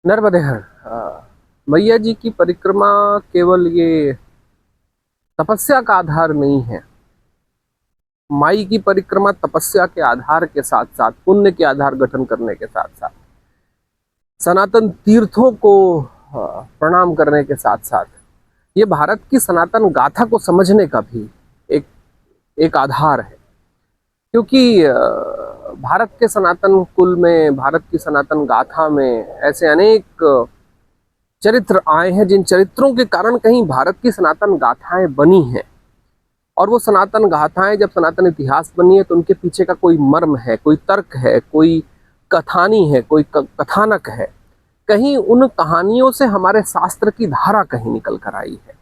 नर्मदे हर मैया जी की परिक्रमा केवल ये तपस्या का आधार नहीं है। माई की परिक्रमा तपस्या के आधार के साथ साथ, पुण्य के आधार गठन करने के साथ साथ, सनातन तीर्थों को प्रणाम करने के साथ साथ, ये भारत की सनातन गाथा को समझने का भी एक एक आधार है। क्योंकि भारत के सनातन कुल में, भारत की सनातन गाथा में ऐसे अनेक चरित्र आए हैं जिन चरित्रों के कारण कहीं भारत की सनातन गाथाएं बनी हैं। और वो सनातन गाथाएं जब सनातन इतिहास बनी है तो उनके पीछे का कोई मर्म है, कोई तर्क है, कोई कथानी है, कोई कथानक है। कहीं उन कहानियों से हमारे शास्त्र की धारा कहीं निकल कर आई है।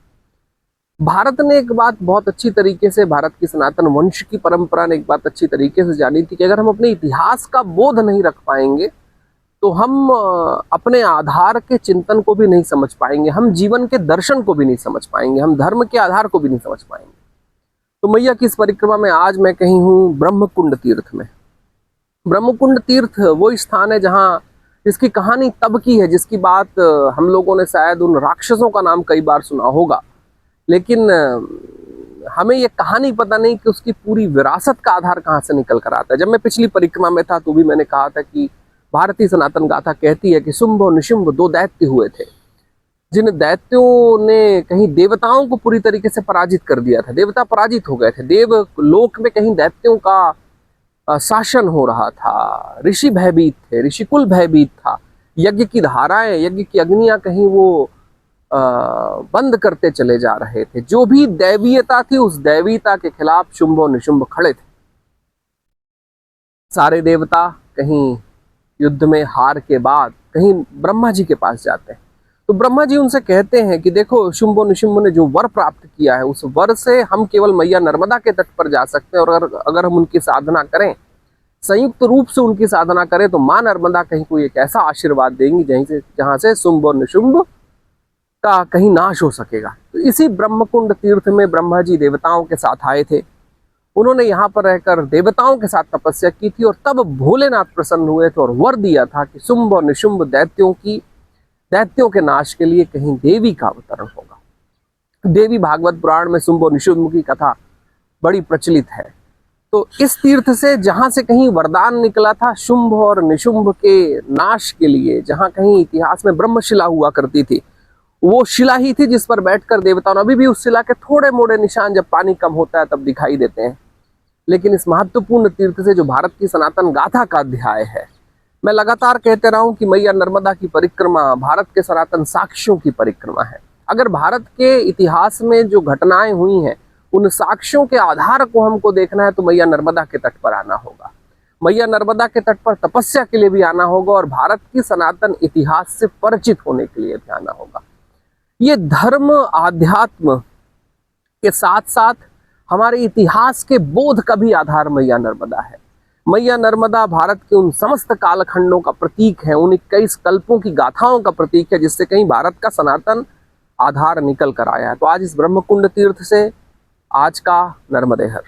भारत ने एक बात बहुत अच्छी तरीके से, भारत की सनातन वंश की परंपरा ने एक बात अच्छी तरीके से जानी थी कि अगर हम अपने इतिहास का बोध नहीं रख पाएंगे तो हम अपने आधार के चिंतन को भी नहीं समझ पाएंगे, हम जीवन के दर्शन को भी नहीं समझ पाएंगे, हम धर्म के आधार को भी नहीं समझ पाएंगे। तो मैया की इस परिक्रमा में आज मैं कहीं हूँ ब्रह्मकुंड तीर्थ में। ब्रह्मकुंड तीर्थ वो स्थान है जहाँ, जिसकी कहानी तब की है, जिसकी बात हम लोगों ने शायद उन राक्षसों का नाम कई बार सुना होगा, लेकिन हमें ये कहानी पता नहीं कि उसकी पूरी विरासत का आधार कहाँ से निकल कर आता है। जब मैं पिछली परिक्रमा में था तो भी मैंने कहा था कि भारतीय सनातन गाथा कहती है कि शुंभ और निशुंभ दो दैत्य हुए थे, जिन दैत्यों ने कहीं देवताओं को पूरी तरीके से पराजित कर दिया था। देवता पराजित हो गए थे, देव लोक में कहीं दैत्यों का शासन हो रहा था, ऋषि भयभीत थे, ऋषिकुल भयभीत था, यज्ञ की धाराएं, यज्ञ की अग्नियां कहीं वो बंद करते चले जा रहे थे। जो भी दैवीयता थी उस दैवीयता के खिलाफ शुंभ और निशुंभ खड़े थे। सारे देवता कहीं युद्ध में हार के बाद कहीं ब्रह्मा जी के पास जाते हैं। तो ब्रह्मा जी उनसे कहते हैं कि देखो, शुंभ और निशुंभ ने जो वर प्राप्त किया है उस वर से हम केवल मैया नर्मदा के तट पर जा सकते हैं, और अगर हम उनकी साधना करें, संयुक्त रूप से उनकी साधना करें, तो मां नर्मदा कहीं कोई एक ऐसा आशीर्वाद देंगी जहां से शुंभ और निशुंभ का कहीं नाश हो सकेगा। तो इसी ब्रह्मकुंड तीर्थ में ब्रह्मा जी देवताओं के साथ आए थे। उन्होंने यहाँ पर रहकर देवताओं के साथ तपस्या की थी, और तब भोलेनाथ प्रसन्न हुए थे और वर दिया था कि शुंभ और निशुंभ दैत्यों के नाश के लिए कहीं देवी का अवतरण होगा। देवी भागवत पुराण में शुंभ और निशुंभ की कथा बड़ी प्रचलित है। तो इस तीर्थ से, जहां से कहीं वरदान निकला था शुंभ और निशुंभ के नाश के लिए, जहां कहीं इतिहास में ब्रह्मशिला हुआ करती थी, वो शिला ही थी जिस पर बैठकर देवताओं, अभी भी उस शिला के थोड़े मोड़े निशान जब पानी कम होता है तब दिखाई देते हैं। लेकिन इस महत्वपूर्ण तीर्थ से, जो भारत की सनातन गाथा का अध्याय है, मैं लगातार कहते रहा हूं कि मैया नर्मदा की परिक्रमा भारत के सनातन साक्ष्यों की परिक्रमा है। अगर भारत के इतिहास में जो घटनाएं हुई हैं उन साक्ष्यों के आधार को हमको देखना है तो मैया नर्मदा के तट पर आना होगा। मैया नर्मदा के तट पर तपस्या के लिए भी आना होगा, और भारत की सनातन इतिहास से परिचित होने के लिए भी आना होगा। ये धर्म आध्यात्म के साथ साथ हमारे इतिहास के बोध का भी आधार मैया नर्मदा है। मैया नर्मदा भारत के उन समस्त कालखंडों का प्रतीक है, उन 21 कल्पों की गाथाओं का प्रतीक है, जिससे कहीं भारत का सनातन आधार निकल कर आया है। तो आज इस ब्रह्मकुंड तीर्थ से आज का नर्मदे हर।